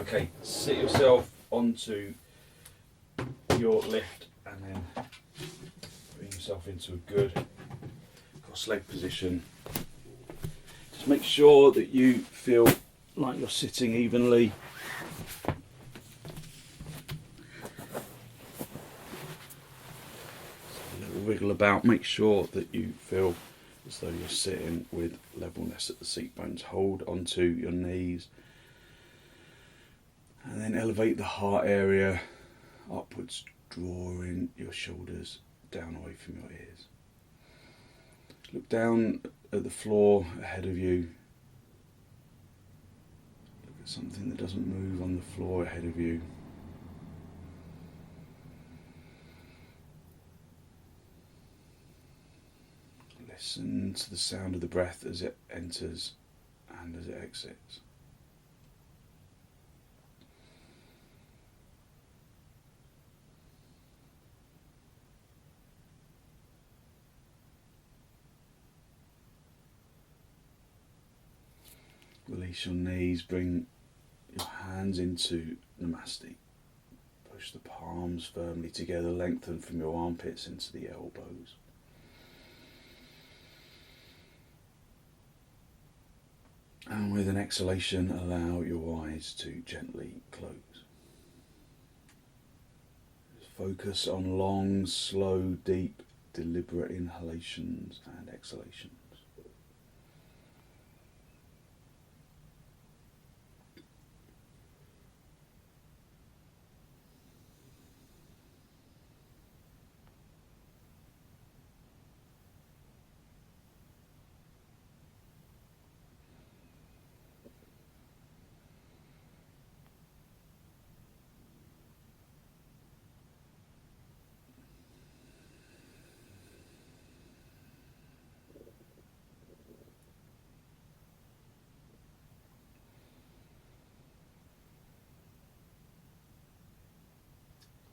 Okay, sit yourself onto your lift and then bring yourself into a good cross-leg position. Just make sure that you feel like you're sitting evenly. So a little wiggle about, make sure that you feel as though you're sitting with levelness at the seat bones. Hold onto your knees and then elevate the heart area upwards, drawing your shoulders down away from your ears. Look down at the floor ahead of you. Look at something that doesn't move on the floor ahead of you. Listen to the sound of the breath as it enters and as it exits. Release your knees, bring your hands into Namaste. Push the palms firmly together, lengthen from your armpits into the elbows. And with an exhalation, allow your eyes to gently close. Focus on long, slow, deep, deliberate inhalations and exhalations.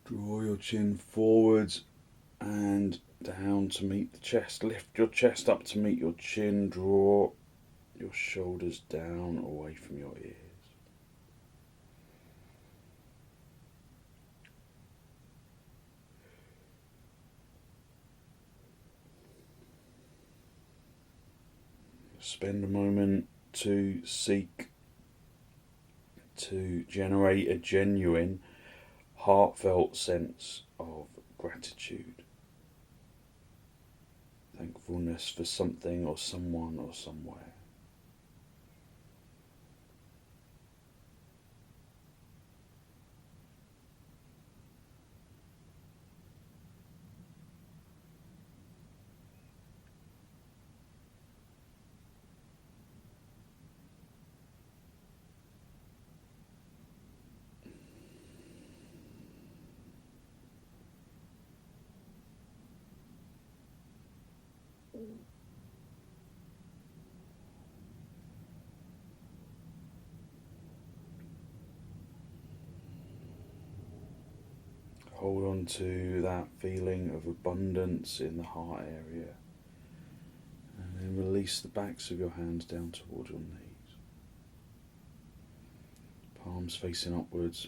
Draw your chin forwards and down to meet the chest. Lift your chest up to meet your chin. Draw your shoulders down away from your ears. Spend a moment to seek to generate a genuine, heartfelt sense of gratitude, thankfulness for something or someone or somewhere. Hold on to that feeling of abundance in the heart area, and then release the backs of your hands down towards your knees. Palms facing upwards.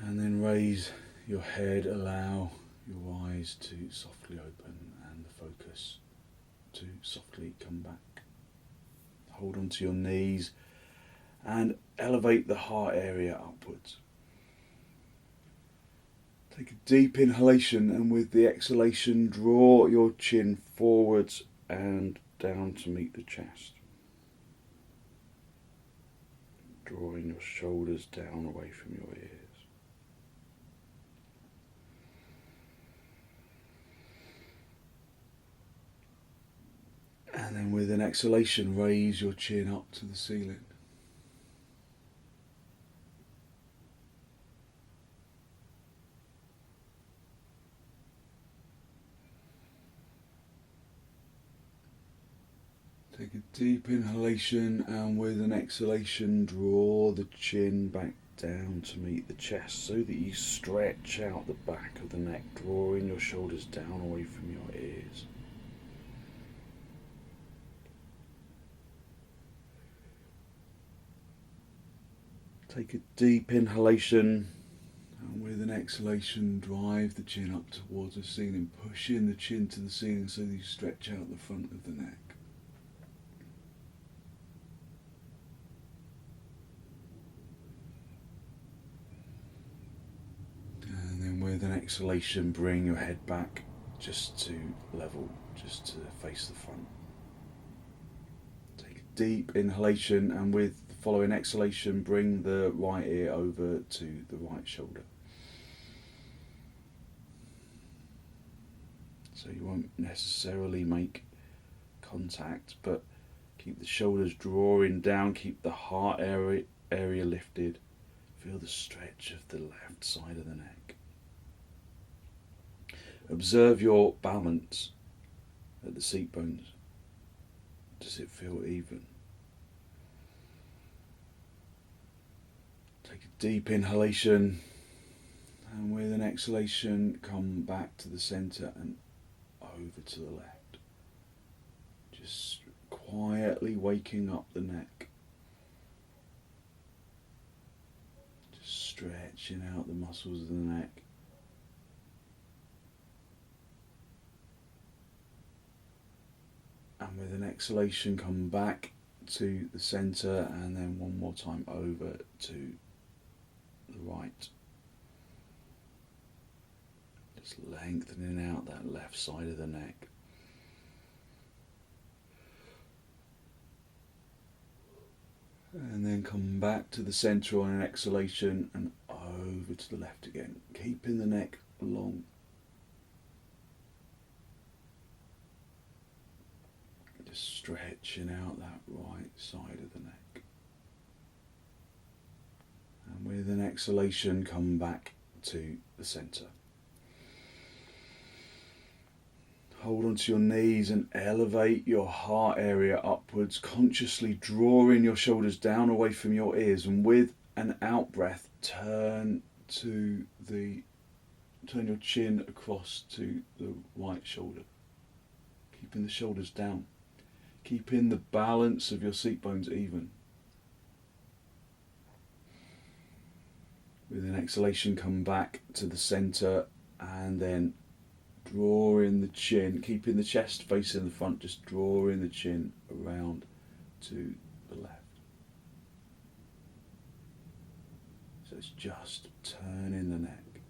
And then raise your head, allow your eyes to softly open and the focus to softly come back. Hold on to your knees and elevate the heart area upwards. Take a deep inhalation, and with the exhalation, draw your chin forwards and down to meet the chest. Drawing your shoulders down away from your ears. And then with an exhalation, raise your chin up to the ceiling. Take a deep inhalation, and with an exhalation, draw the chin back down to meet the chest so that you stretch out the back of the neck, drawing your shoulders down away from your ears. Take a deep inhalation, and with an exhalation drive the chin up towards the ceiling, pushing the chin to the ceiling so that you stretch out the front of the neck. And then with an exhalation bring your head back just to level, just to face the front. Take a deep inhalation, and with the following exhalation bring the right ear over to the right shoulder. So you won't necessarily make contact, but keep the shoulders drawing down, keep the heart area lifted. Feel the stretch of the left side of the neck. Observe your balance at the seat bones. Does it feel even? Take a deep inhalation, and with an exhalation come back to the centre and over to the left. Just quietly waking up the neck. Just stretching out the muscles of the neck. And with an exhalation come back to the centre, and then one more time over to the right. Just lengthening out that left side of the neck. And then come back to the centre on an exhalation and over to the left again, keeping the neck long. Just stretching out that right side of the neck. And with an exhalation come back to the centre. Hold onto your knees and elevate your heart area upwards, consciously drawing your shoulders down away from your ears, and with an out breath turn your chin across to the right shoulder, keeping the shoulders down, keeping the balance of your seat bones even. With an exhalation come back to the centre, and then drawing the chin, keeping the chest facing the front, just drawing the chin around to the left. So it's just turning the neck.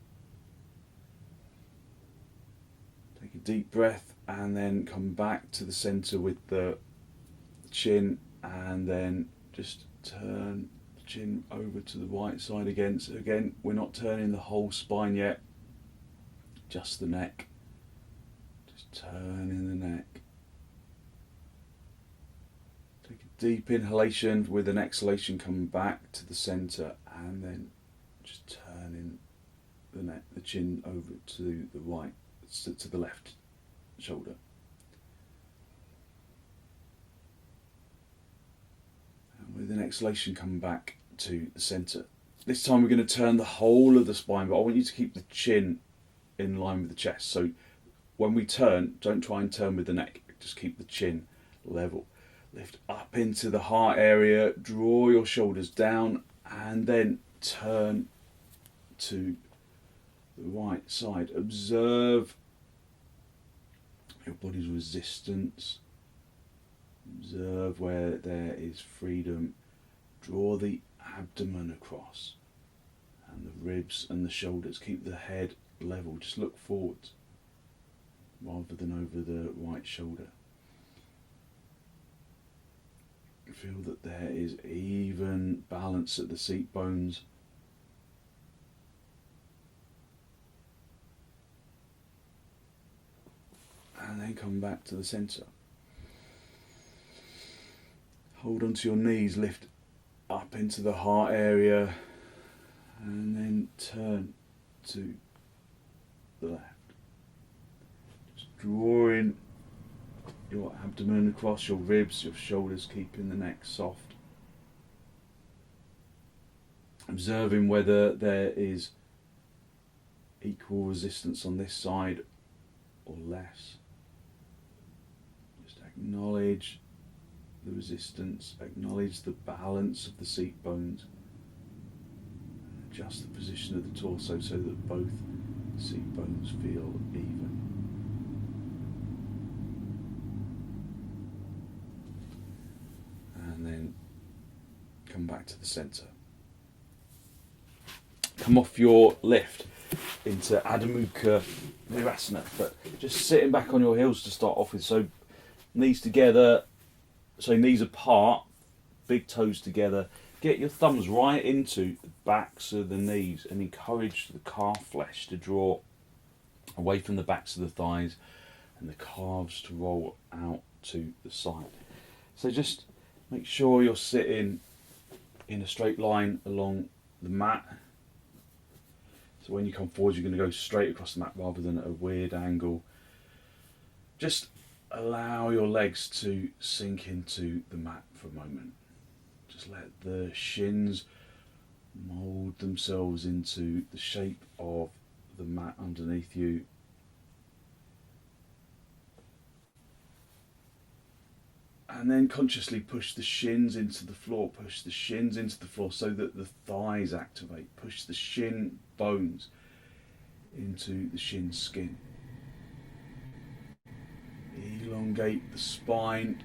Take a deep breath and then come back to the centre with the chin, and then just turn the chin over to the right side again. So again, we're not turning the whole spine yet, just the neck. Turning the neck. Take a deep inhalation, with an exhalation come back to the centre, and then just turning the neck, the chin over to the right, to the left shoulder. And with an exhalation come back to the centre. This time we're going to turn the whole of the spine, but I want you to keep the chin in line with the chest. So when we turn, don't try and turn with the neck, just keep the chin level. Lift up into the heart area, draw your shoulders down, and then turn to the right side. Observe your body's resistance. Observe where there is freedom. Draw the abdomen across, and the ribs and the shoulders. Keep the head level, just look forward rather than over the right shoulder. Feel that there is even balance at the seat bones. And then come back to the centre. Hold onto your knees, lift up into the heart area, and then turn to the left. Drawing your abdomen across your ribs, your shoulders, keeping the neck soft. Observing whether there is equal resistance on this side or less. Just acknowledge the resistance, acknowledge the balance of the seat bones. adjust the position of the torso so that both seat bones feel even. And then come back to the centre. Come off your lift into Adho virasana, but just sitting back on your heels to start off with. So knees together, so knees apart, big toes together. Get your thumbs right into the backs of the knees and encourage the calf flesh to draw away from the backs of the thighs and the calves to roll out to the side. So just make sure you're sitting in a straight line along the mat. So when you come forward, you're going to go straight across the mat rather than at a weird angle. Just allow your legs to sink into the mat for a moment. Just let the shins mould themselves into the shape of the mat underneath you. And then consciously push the shins into the floor, push the shins into the floor so that the thighs activate. Push the shin bones into the shin skin. Elongate the spine,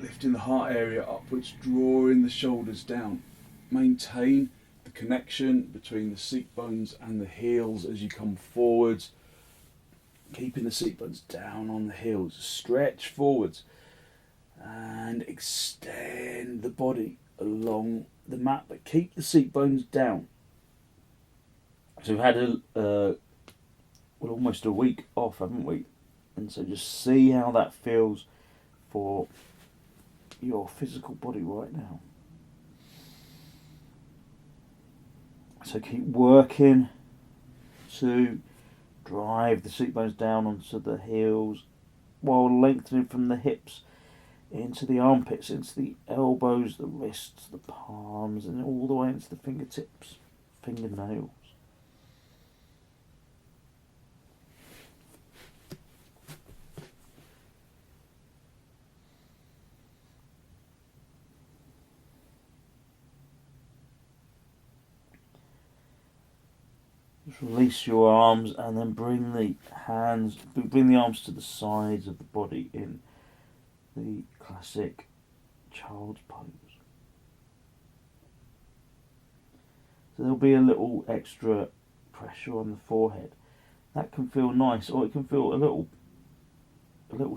lifting the heart area upwards, drawing the shoulders down. Maintain the connection between the seat bones and the heels as you come forwards. Keeping the seat bones down on the heels. Stretch forwards and extend the body along the mat, but keep the seat bones down. So we've had almost a week off, haven't we? And so just see how that feels for your physical body right now. So keep working to drive the seat bones down onto the heels while lengthening from the hips into the armpits, into the elbows, the wrists, the palms, and all the way into the fingertips, fingernails. Just release your arms and then bring the arms to the sides of the body in the classic child's pose. So there'll be a little extra pressure on the forehead. That can feel nice, or it can feel a little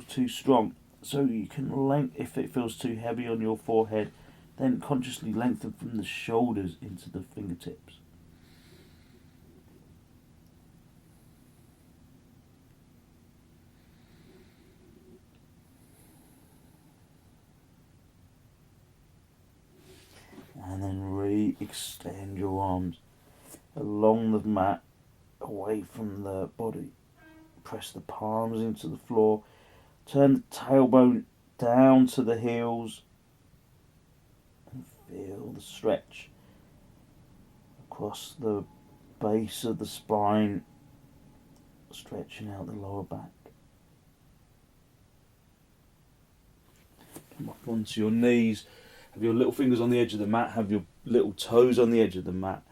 too strong. So you can if it feels too heavy on your forehead, then consciously lengthen from the shoulders into the fingertips. And then re-extend your arms along the mat, away from the body. Press the palms into the floor. Turn the tailbone down to the heels. And feel the stretch across the base of the spine, stretching out the lower back. Come up onto your knees. Have your little fingers on the edge of the mat, have your little toes on the edge of the mat.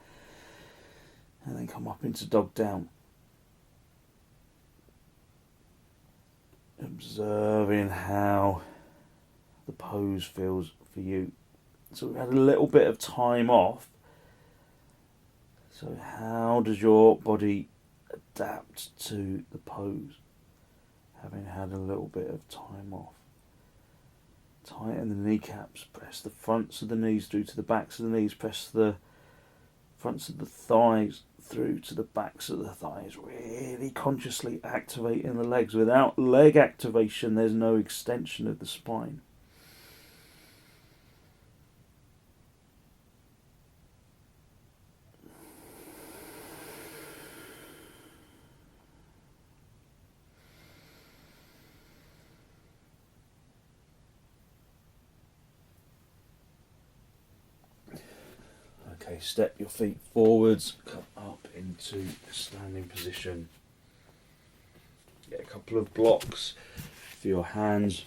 And then come up into dog down. Observing how the pose feels for you. So we've had a little bit of time off. So how does your body adapt to the pose, having had a little bit of time off? Tighten the kneecaps, press the fronts of the knees through to the backs of the knees, press the fronts of the thighs through to the backs of the thighs, really consciously activating the legs. Without leg activation, there's no extension of the spine. Okay, step your feet forwards, come up into the standing position. Get a couple of blocks for your hands,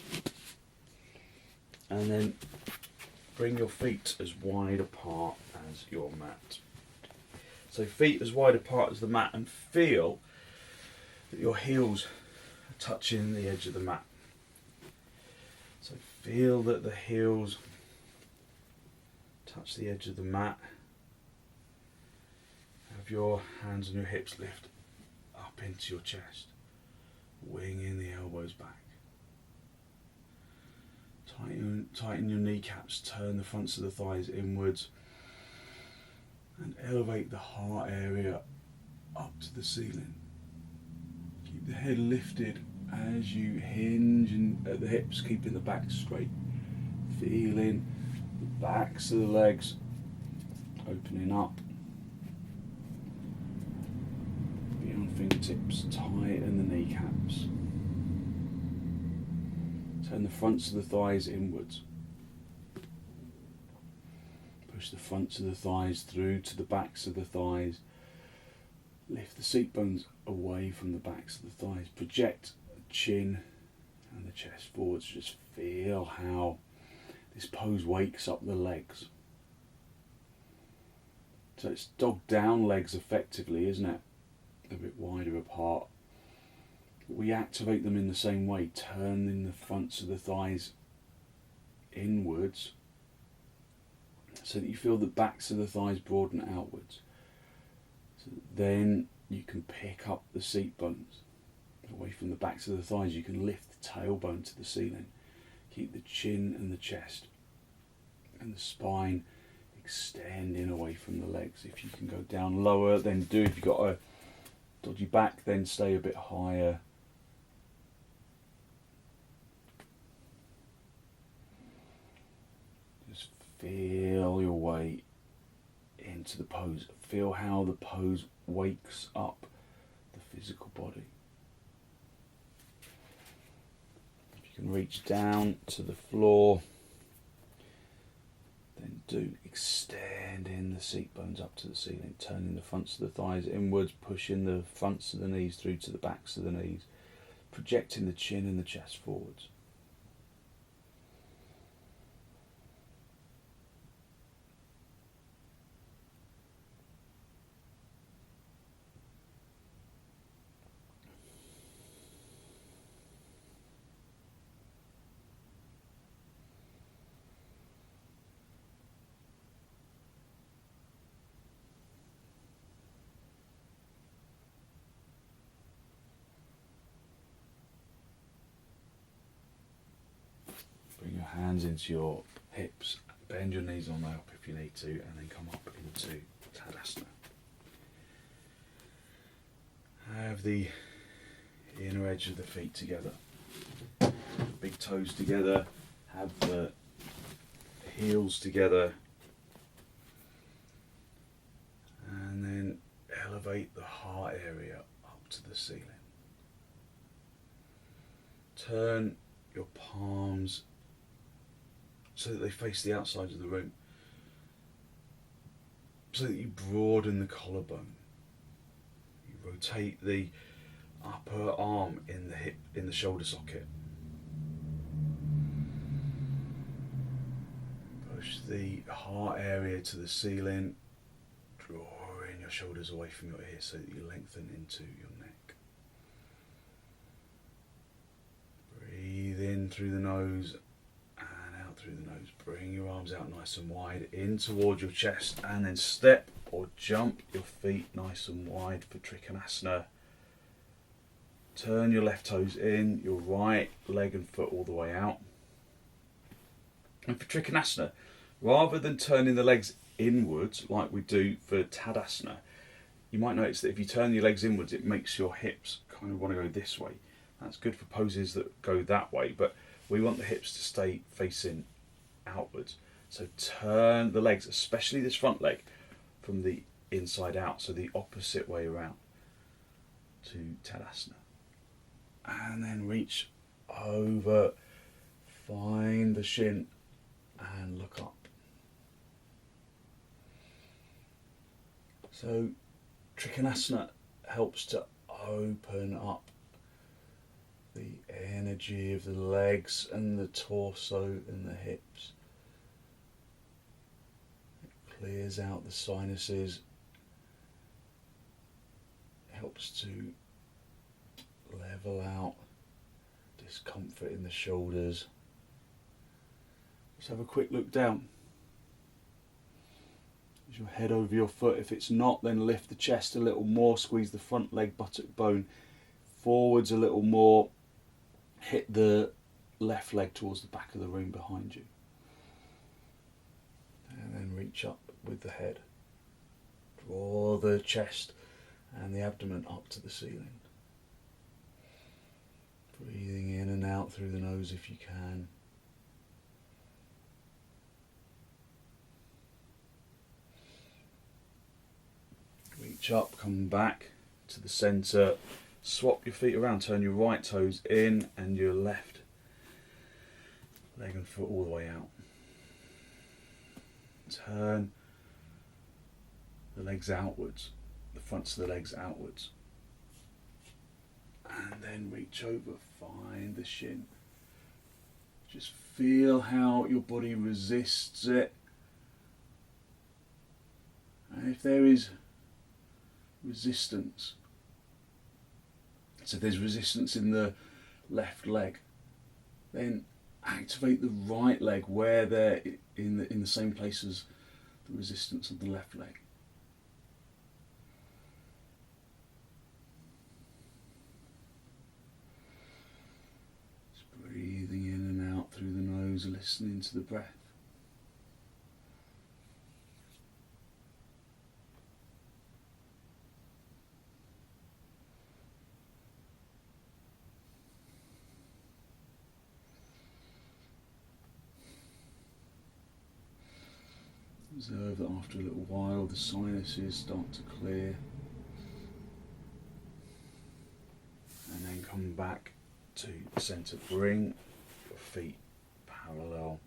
and then bring your feet as wide apart as your mat. So feet as wide apart as the mat, and feel that your heels are touching the edge of the mat. So feel that the heels touch the edge of the mat. Have your hands on your hips, lift up into your chest, winging the elbows back. Tighten your kneecaps, turn the fronts of the thighs inwards, and elevate the heart area up to the ceiling. Keep the head lifted as you hinge at the hips, keeping the back straight. Feeling the backs of the legs opening up. Beyond fingertips, tighten the kneecaps. Turn the fronts of the thighs inwards. Push the fronts of the thighs through to the backs of the thighs. Lift the seat bones away from the backs of the thighs. Project the chin and the chest forwards. Just feel how this pose wakes up the legs. So it's dog down legs effectively, isn't it? A bit wider apart. We activate them in the same way, turning the fronts of the thighs inwards so that you feel the backs of the thighs broaden outwards. So then you can pick up the seat bones away from the backs of the thighs. You can lift the tailbone to the ceiling. Keep the chin and the chest and the spine extending away from the legs. If you can go down lower, then do. If you've got a dodgy back, then stay a bit higher. Just feel your way into the pose. Feel how the pose wakes up the physical body. If you can reach down to the floor, then do. Extending the seat bones up to the ceiling, turning the fronts of the thighs inwards, pushing the fronts of the knees through to the backs of the knees, projecting the chin and the chest forwards. Bring your hands into your hips, bend your knees on the way up if you need to, and then come up into Tadasana. Have the inner edge of the feet together, big toes together, have the heels together, and then elevate the heart area up to the ceiling. Turn your palms so that they face the outside of the room, so that you broaden the collarbone. You rotate the upper arm in the hip, in the shoulder socket. Push the heart area to the ceiling, drawing your shoulders away from your ears so that you lengthen into your neck. Breathe in through the nose and out through the nose. Bring your arms out nice and wide in towards your chest, and then step or jump your feet nice and wide for trikonasana. Turn your left toes in, your right leg and foot all the way out. And for trikonasana, rather than turning the legs inwards like we do for Tadasana, you might notice that if you turn your legs inwards, it makes your hips kind of want to go this way. That's good for poses that go that way, but we want the hips to stay facing outwards. So turn the legs, especially this front leg, from the inside out, so the opposite way around to Tadasana. And then reach over, find the shin and look up. So trikonasana helps to open up the energy of the legs and the torso and the hips. It clears out the sinuses helps to level out discomfort in the shoulders. Just have a quick look down. Is your head over your foot? If it's not, then lift the chest a little more, squeeze the front leg buttock bone forwards a little more, hit the left leg towards the back of the room behind you. And then reach up with the head. Draw the chest and the abdomen up to the ceiling. Breathing in and out through the nose if you can. Reach up, come back to the centre, swap your feet around, turn your right toes in and your left leg and foot all the way out. Turn the legs outwards, the fronts of the legs outwards. And then reach over, find the shin. Just feel how your body resists it. And if there is resistance, so there's resistance in the left leg, then activate the right leg where they're in the same place as the resistance of the left leg. Just breathing in and out through the nose, listening to the breath. Observe that after a little while the sinuses start to clear, and then come back to the centre. Bring your feet parallel,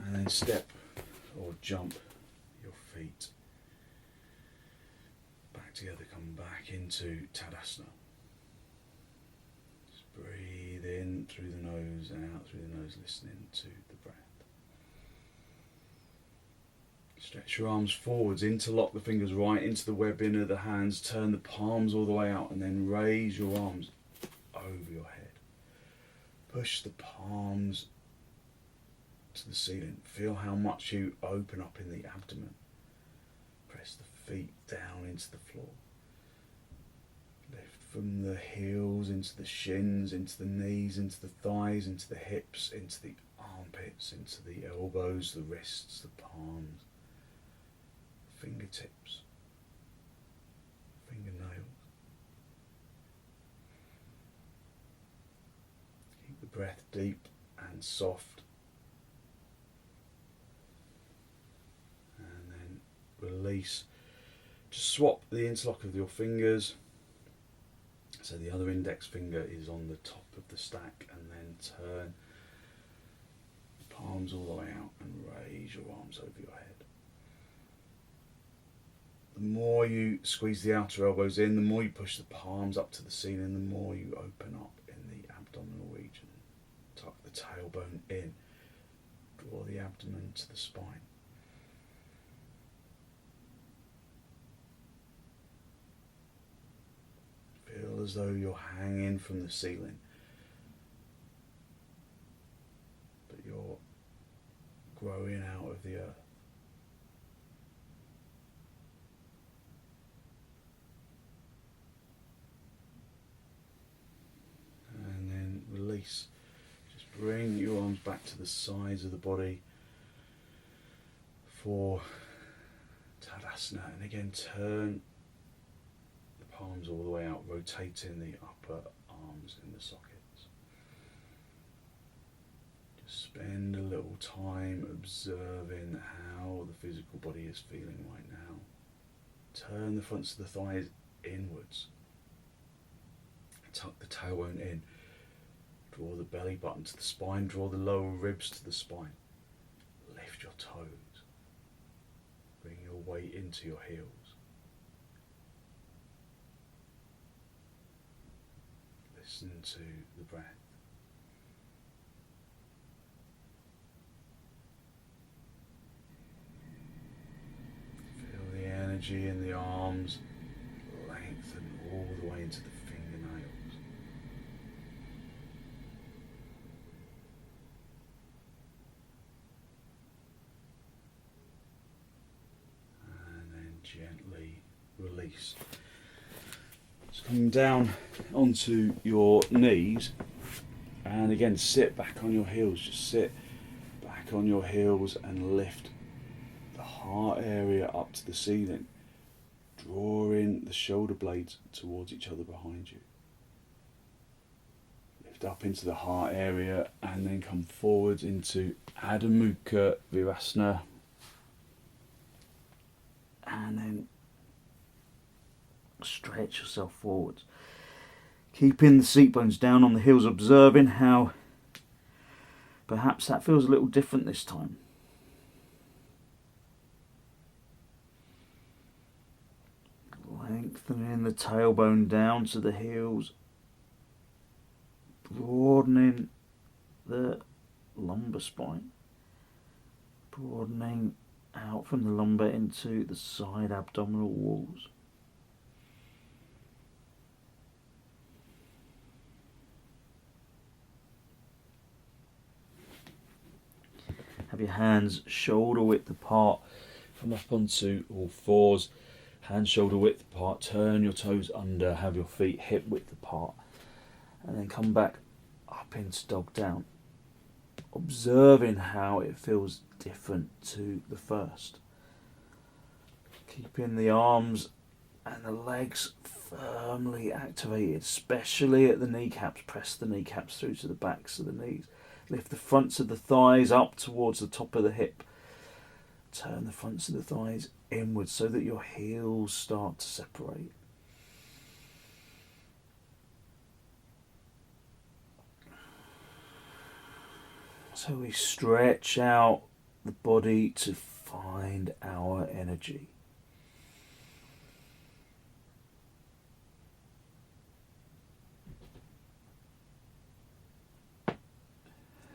and then step or jump your feet back together. Come back into Tadasana. Just breathe in through the nose and out through the nose, listening to the breath. Stretch your arms forwards, interlock the fingers right into the webbing of the hands, turn the palms all the way out and then raise your arms over your head. Push the palms to the ceiling. Feel how much you open up in the abdomen. Press the feet down into the floor. Lift from the heels into the shins, into the knees, into the thighs, into the hips, into the armpits, into the elbows, the wrists, the palms. Fingertips, fingernails. Keep the breath deep and soft, and then release. Just swap the interlock of your fingers, so the other index finger is on the top of the stack, and then turn the palms all the way out and raise your arms over your head. The more you squeeze the outer elbows in, the more you push the palms up to the ceiling, the more you open up in the abdominal region. Tuck the tailbone in, draw the abdomen to the spine. Feel as though you're hanging from the ceiling, but you're growing out of the earth. Release. Just bring your arms back to the sides of the body for Tadasana, and again turn the palms all the way out, rotating the upper arms in the sockets. Just spend a little time observing how the physical body is feeling right now. Turn the fronts of the thighs inwards. Tuck the tailbone in. Draw the belly button to the spine, draw the lower ribs to the spine. Lift your toes. Bring your weight into your heels. Listen to the breath. Feel the energy in the arms, into the fingernails. And then gently release. So coming down onto your knees, and again sit back on your heels. Just sit back on your heels and lift the heart area up to the ceiling, drawing the shoulder blades towards each other behind you. Lift up into the heart area and then come forwards into Adho Mukha Virasana, and then stretch yourself forwards, keeping the seat bones down on the heels, observing how perhaps that feels a little different this time. Lengthening the tailbone down to the heels, broadening the lumbar spine, broadening out from the lumbar into the side abdominal walls. Have your hands shoulder width apart, come up onto all fours, hands shoulder width apart, turn your toes under, have your feet hip width apart, and then come back up into dog down, observing how it feels different to the first. Keeping the arms and the legs firmly activated, especially at the kneecaps. Press the kneecaps through to the backs of the knees. Lift the fronts of the thighs up towards the top of the hip. Turn the fronts of the thighs inwards so that your heels start to separate. So we stretch out the body to find our energy.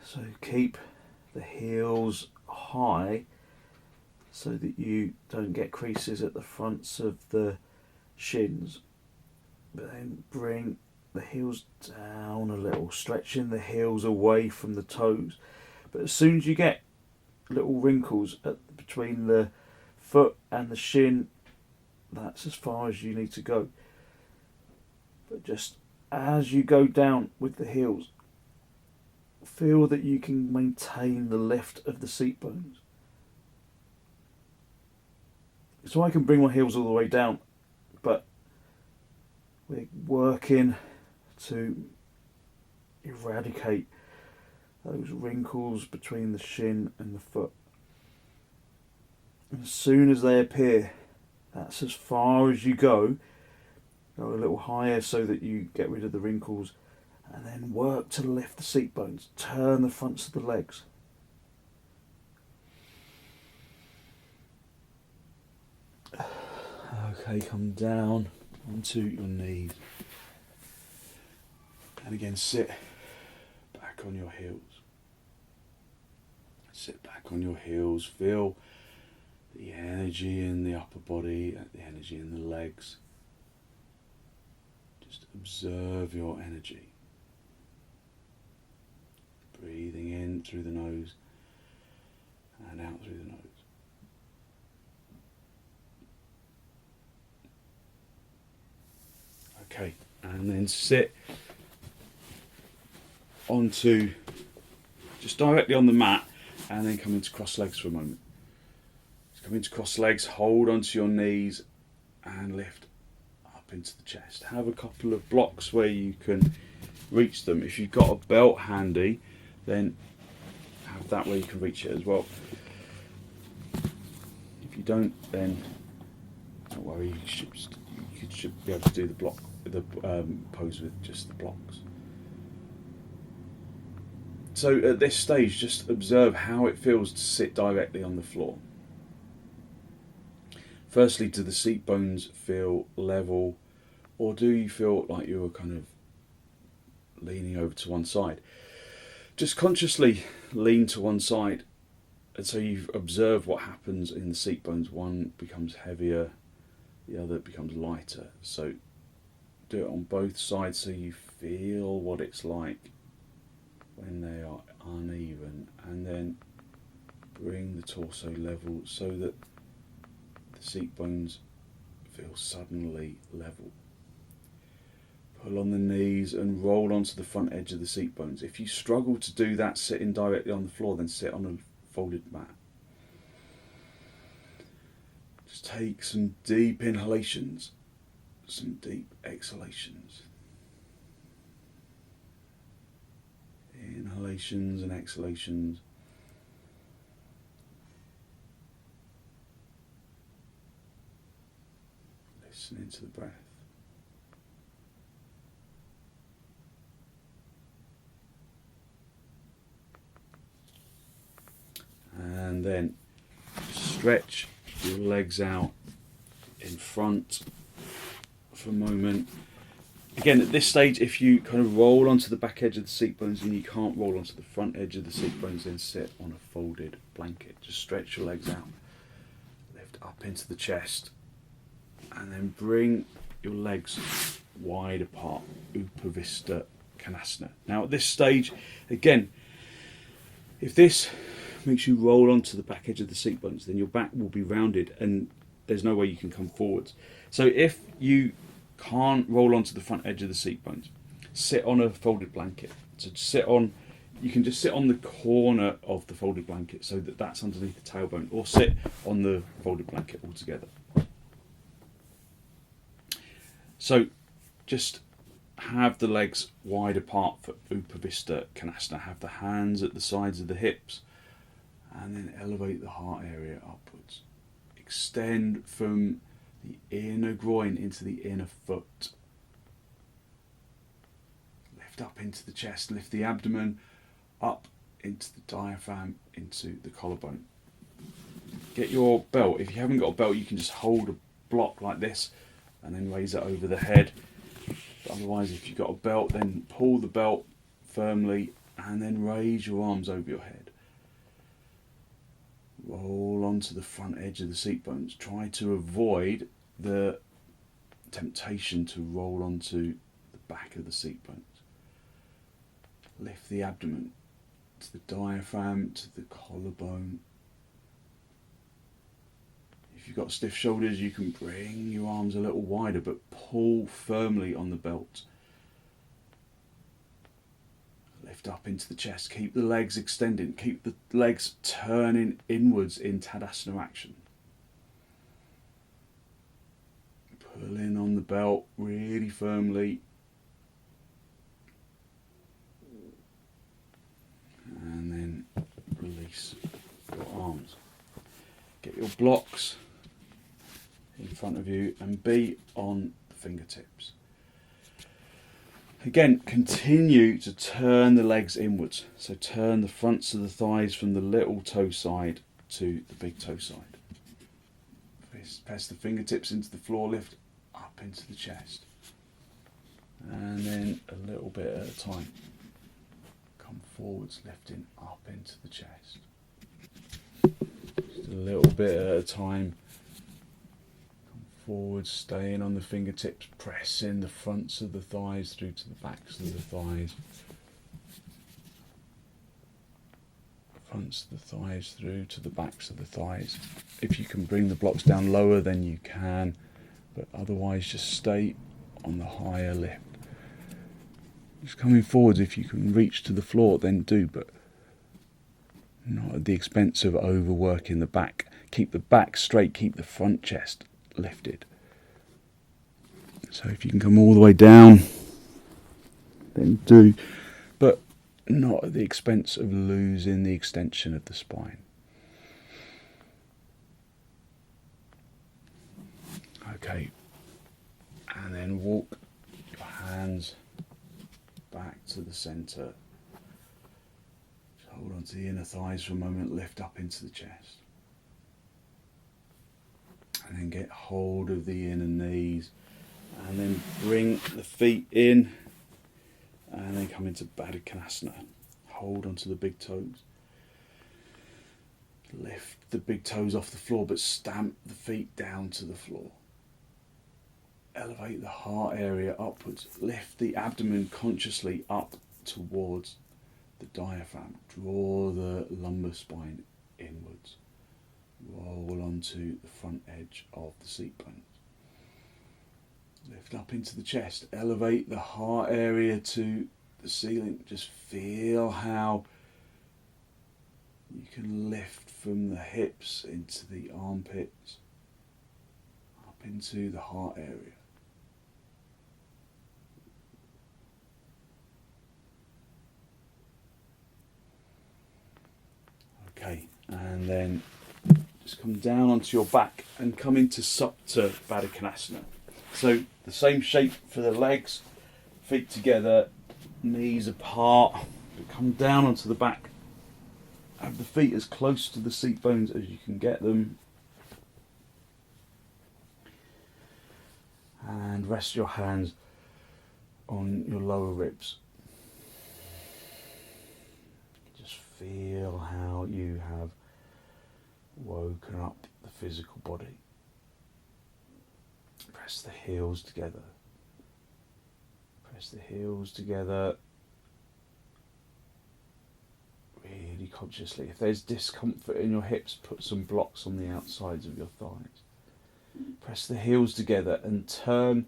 So keep the heels high so that you don't get creases at the fronts of the shins. But then bring the heels down a little, stretching the heels away from the toes. But as soon as you get little wrinkles between the foot and the shin, that's as far as you need to go. But just as you go down with the heels, feel that you can maintain the lift of the seat bones. So I can bring my heels all the way down, but we're working to eradicate those wrinkles between the shin and the foot. And as soon as they appear, that's as far as you go. Go a little higher so that you get rid of the wrinkles, and then work to lift the seat bones. Turn the fronts of the legs. Okay, come down onto your knees. And again, sit back on your heels. Sit back on your heels. Feel the energy in the upper body, the energy in the legs. Just observe your energy. Breathing in through the nose and out through the nose. Okay, and then sit onto, just directly on the mat, and then come into cross legs for a moment. Just come into cross legs, hold onto your knees and lift up into the chest. Have a couple of blocks where you can reach them. If you've got a belt handy, then have that where you can reach it as well. If you don't, then don't worry, you should be able to do the pose with just the blocks. So at this stage, just observe how it feels to sit directly on the floor. Firstly, do the seat bones feel level, or do you feel like you're kind of leaning over to one side? Just consciously lean to one side, and so you observe what happens in the seat bones. One becomes heavier, the other becomes lighter. So Do it on both sides so you feel what it's like when they are uneven, and then bring the torso level so that the seat bones feel suddenly level. Pull on the knees and roll onto the front edge of the seat bones. If you struggle to do that sitting directly on the floor, then sit on a folded mat. Just take some deep inhalations, some deep exhalations. Inhalations and exhalations. Listening to the breath. And then stretch your legs out in front for a moment. Again, at this stage, if you kind of roll onto the back edge of the seat bones and you can't roll onto the front edge of the seat bones, then sit on a folded blanket. Just stretch your legs out. Lift up into the chest. And then bring your legs wide apart. Upavistha konasana. Now at this stage, again, if this makes you roll onto the back edge of the seat bones, then your back will be rounded and there's no way you can come forwards. So if you can't roll onto the front edge of the seat bones, sit on a folded blanket. So you can just sit on the corner of the folded blanket so that that's underneath the tailbone, or sit on the folded blanket altogether. So just have the legs wide apart for upavistha konasana. Have the hands at the sides of the hips, and then elevate the heart area upwards. Extend from the inner groin into the inner foot. Lift up into the chest, lift the abdomen up into the diaphragm, into the collarbone. Get your belt. If you haven't got a belt, you can just hold a block like this and then raise it over the head. But otherwise, if you've got a belt, then pull the belt firmly and then raise your arms over your head. Roll onto the front edge of the seat bones. Try to avoid the temptation to roll onto the back of the seat bones. Lift the abdomen to the diaphragm, to the collarbone. If you've got stiff shoulders, you can bring your arms a little wider, but pull firmly on the belt. Lift up into the chest. Keep the legs extending. Keep the legs turning inwards in Tadasana action. Pull in on the belt really firmly. And then release your arms. Get your blocks in front of you and be on the fingertips. Again, continue to turn the legs inwards. So turn the fronts of the thighs from the little toe side to the big toe side. Press the fingertips into the floor, lift up into the chest. And then a little bit at a time. Come forwards, lifting up into the chest. Just a little bit at a time. Forward, staying on the fingertips, pressing the fronts of the thighs through to the backs of the thighs. Fronts of the thighs through to the backs of the thighs. If you can bring the blocks down lower, then you can, but otherwise just stay on the higher lift. Just coming forwards, if you can reach to the floor, then do, but not at the expense of overworking the back. Keep the back straight, keep the front chest lifted. So if you can come all the way down, then do, but not at the expense of losing the extension of the spine. Okay, and then walk your hands back to the centre. Hold on to the inner thighs for a moment, lift up into the chest. And then get hold of the inner knees, and then bring the feet in, and then come into baddangulyasana. Hold onto the big toes. Lift the big toes off the floor, but stamp the feet down to the floor. elevate the heart area upwards. Lift the abdomen consciously up towards the diaphragm. Draw the lumbar spine inwards. Roll onto the front edge of the seat bones. Lift up into the chest. Elevate the heart area to the ceiling. Just feel how you can lift from the hips into the armpits, up into the heart area. Okay, and then just come down onto your back and come into supta baddangulyasana. So the same shape for the legs, feet together, knees apart, but come down onto the back. Have the feet as close to the seat bones as you can get them. And rest your hands on your lower ribs. Just feel how you have woken up the physical body. Press the heels together. Press the heels together really consciously. If there's discomfort in your hips, put some blocks on the outsides of your thighs. Press the heels together and turn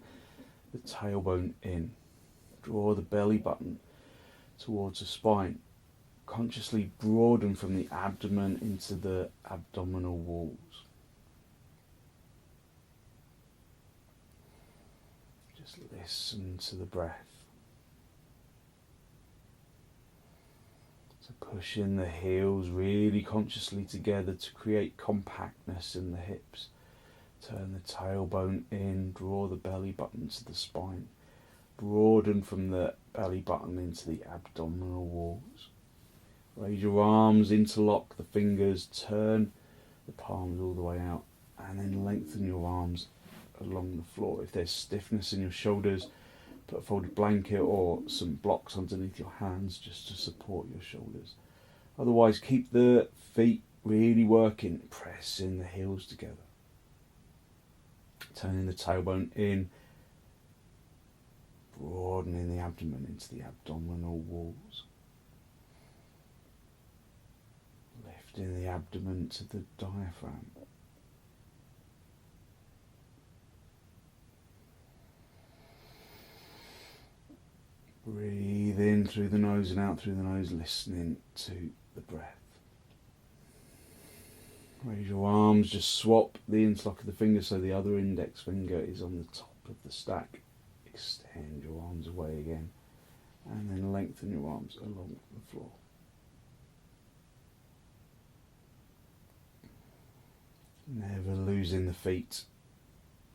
the tailbone in. Draw the belly button towards the spine. Consciously broaden from the abdomen into the abdominal walls. Just listen to the breath. So push in the heels really consciously together to create compactness in the hips. Turn the tailbone in, draw the belly button to the spine. Broaden from the belly button into the abdominal walls. Raise your arms, interlock the fingers, turn the palms all the way out, and then lengthen your arms along the floor. If there's stiffness in your shoulders, put a folded blanket or some blocks underneath your hands just to support your shoulders. Otherwise, keep the feet really working. Press in the heels together. Turning the tailbone in, broadening the abdomen into the abdominal walls. Lifting the abdomen to the diaphragm. Breathe in through the nose and out through the nose, listening to the breath. Raise your arms, just swap the interlock of the fingers so the other index finger is on the top of the stack. Extend your arms away again, and then lengthen your arms along the floor. Never losing the feet,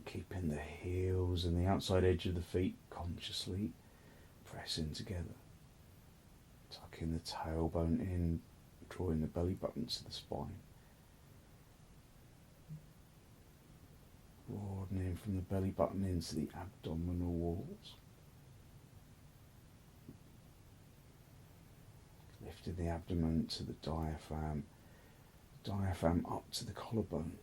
keeping the heels and the outside edge of the feet consciously pressing together. Tucking the tailbone in, drawing the belly button to the spine. Broadening from the belly button into the abdominal walls. Lifting the abdomen to the diaphragm up to the collarbone.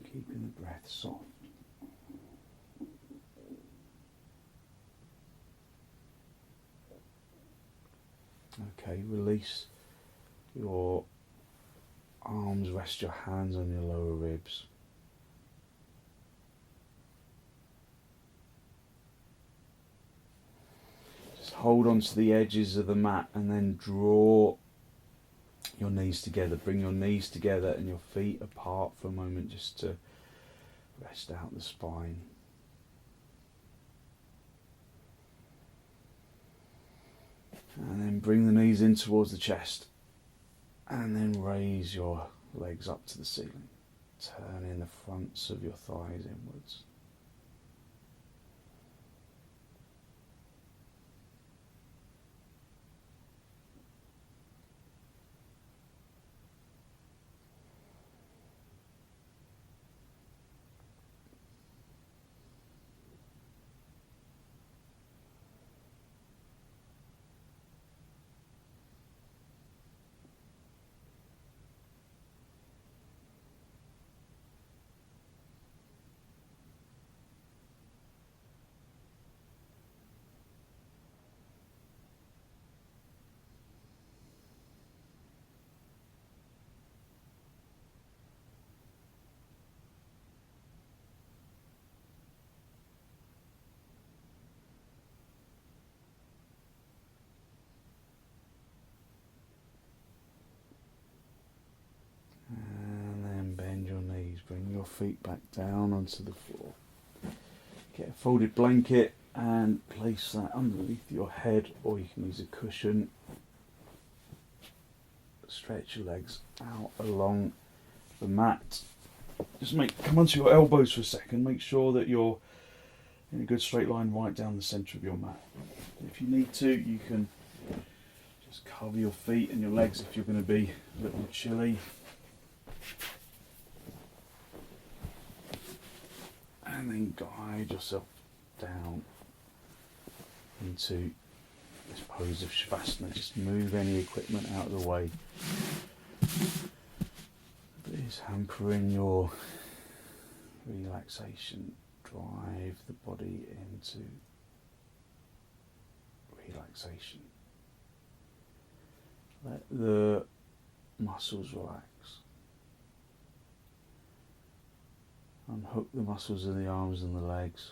Keeping the breath soft. Okay, release your arms, rest your hands on your lower ribs. Just hold on to the edges of the mat and then draw your knees together. Bring your knees together and your feet apart for a moment just to rest out the spine. And then bring the knees in towards the chest. And then raise your legs up to the ceiling. Turning the fronts of your thighs inwards. feet back down onto the floor. Get a folded blanket and place that underneath your head, or you can use a cushion. Stretch your legs out along the mat. Just come onto your elbows for a second. Make sure that you're in a good straight line right down the centre of your mat. If you need to, you can just cover your feet and your legs if you're going to be a little chilly. And then guide yourself down into this pose of shavasana. Just move any equipment out of the way that is hampering your relaxation. Drive the body into relaxation. Let the muscles relax. Unhook the muscles of the arms and the legs.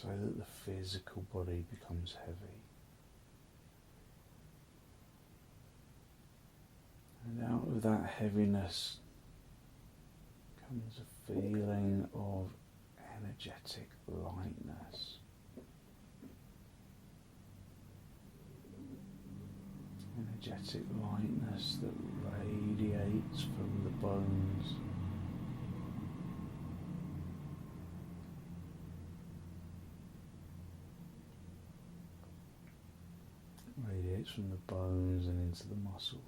So that the physical body becomes heavy. And out of that heaviness comes a feeling of energetic lightness. Energetic lightness that radiates from the bones. Radiates from the bones and into the muscles.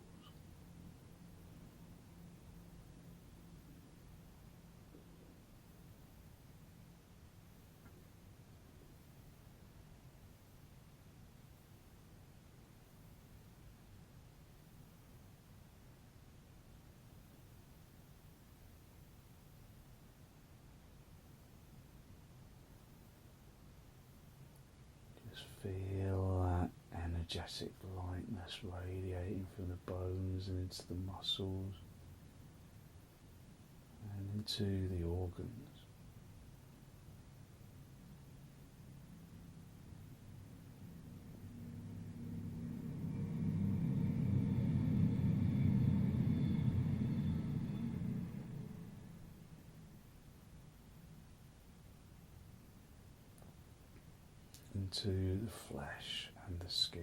Just feel that energetic lightness radiating from the bones and into the muscles and into the organs. Into the flesh and the skin.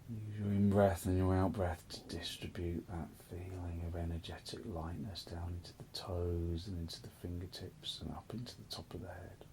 Use your in-breath and your out-breath to distribute that feeling of energetic lightness down into the toes and into the fingertips and up into the top of the head.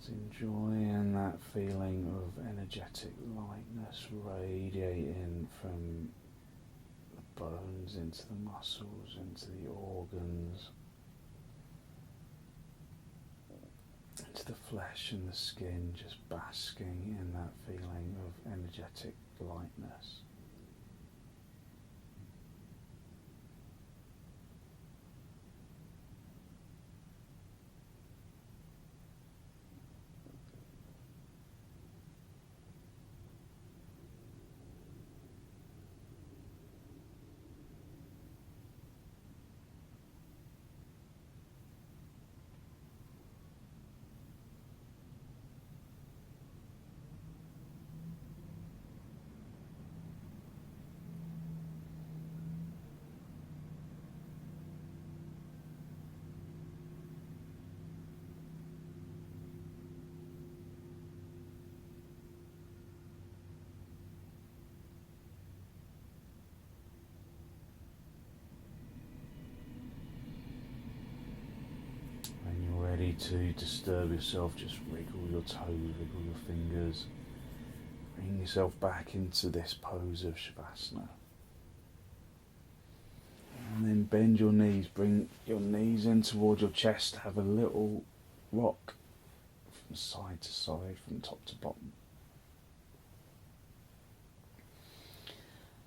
Enjoying that feeling of energetic lightness radiating from the bones into the muscles, into the organs, into the flesh and the skin, just basking in that feeling of energetic lightness. Ready to disturb yourself, just wriggle your toes, wriggle your fingers. Bring yourself back into this pose of shavasana. And then bend your knees, bring your knees in towards your chest, have a little rock from side to side, from top to bottom.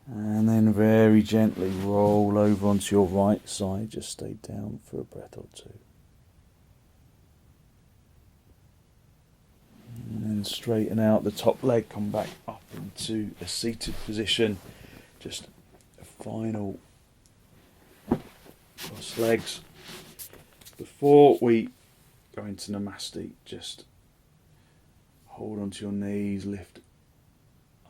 And then very gently roll over onto your right side, just stay down for a breath or two. And then straighten out the top leg, come back up into a seated position, just a final cross legs. Before we go into Namaste, just hold onto your knees, lift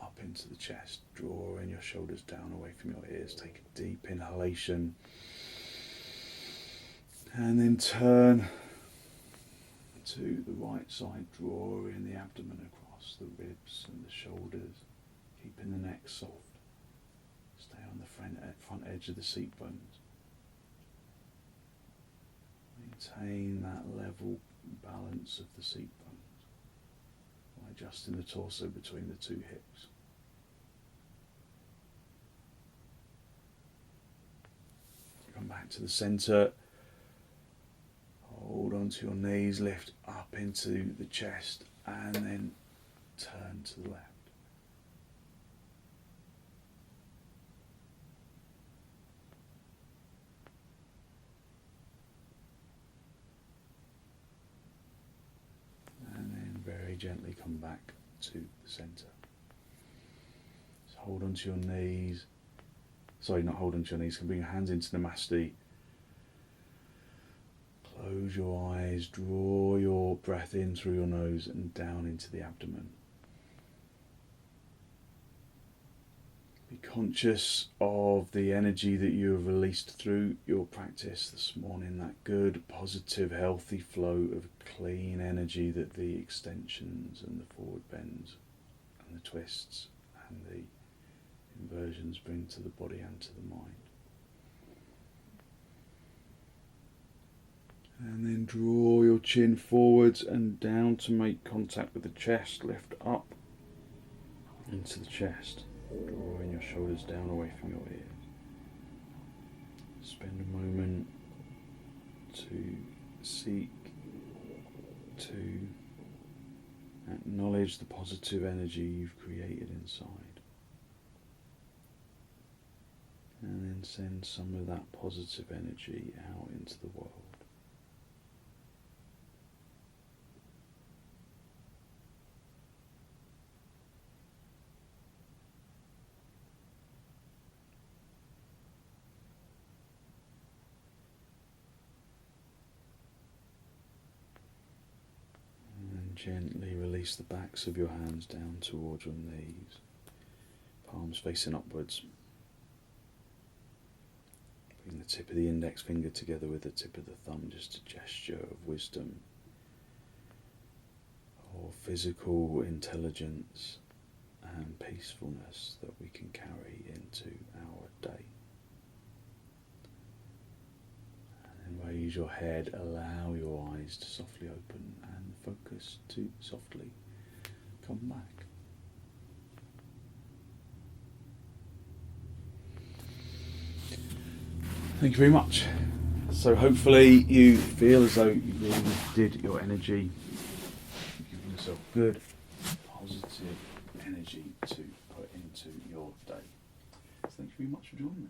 up into the chest, drawing your shoulders down away from your ears. Take a deep inhalation and then turn to the right side, drawing the abdomen across the ribs and the shoulders, keeping the neck soft. Stay on the front edge of the seat bones. Maintain that level balance of the seat bones by adjusting the torso between the two hips. Come back to the centre. Hold onto your knees, lift up into the chest and then turn to the left. And then very gently come back to the centre. So hold onto your knees. Sorry, not hold onto your knees. You can bring your hands into Namaste. Close your eyes, draw your breath in through your nose and down into the abdomen. Be conscious of the energy that you have released through your practice this morning, that good, positive, healthy flow of clean energy that the extensions and the forward bends and the twists and the inversions bring to the body and to the mind. And then draw your chin forwards and down to make contact with the chest. Lift up into the chest, drawing your shoulders down away from your ears. Spend a moment to seek to acknowledge the positive energy you've created inside. And then send some of that positive energy out into the world. Gently release the backs of your hands down towards your knees, palms facing upwards. Bring the tip of the index finger together with the tip of the thumb, just a gesture of wisdom or physical intelligence and peacefulness that we can carry into our day. Raise your head, allow your eyes to softly open and focus to softly come back. Thank you very much. So hopefully you feel as though you really did your energy, giving yourself good, positive energy to put into your day. So thank you very much for joining me.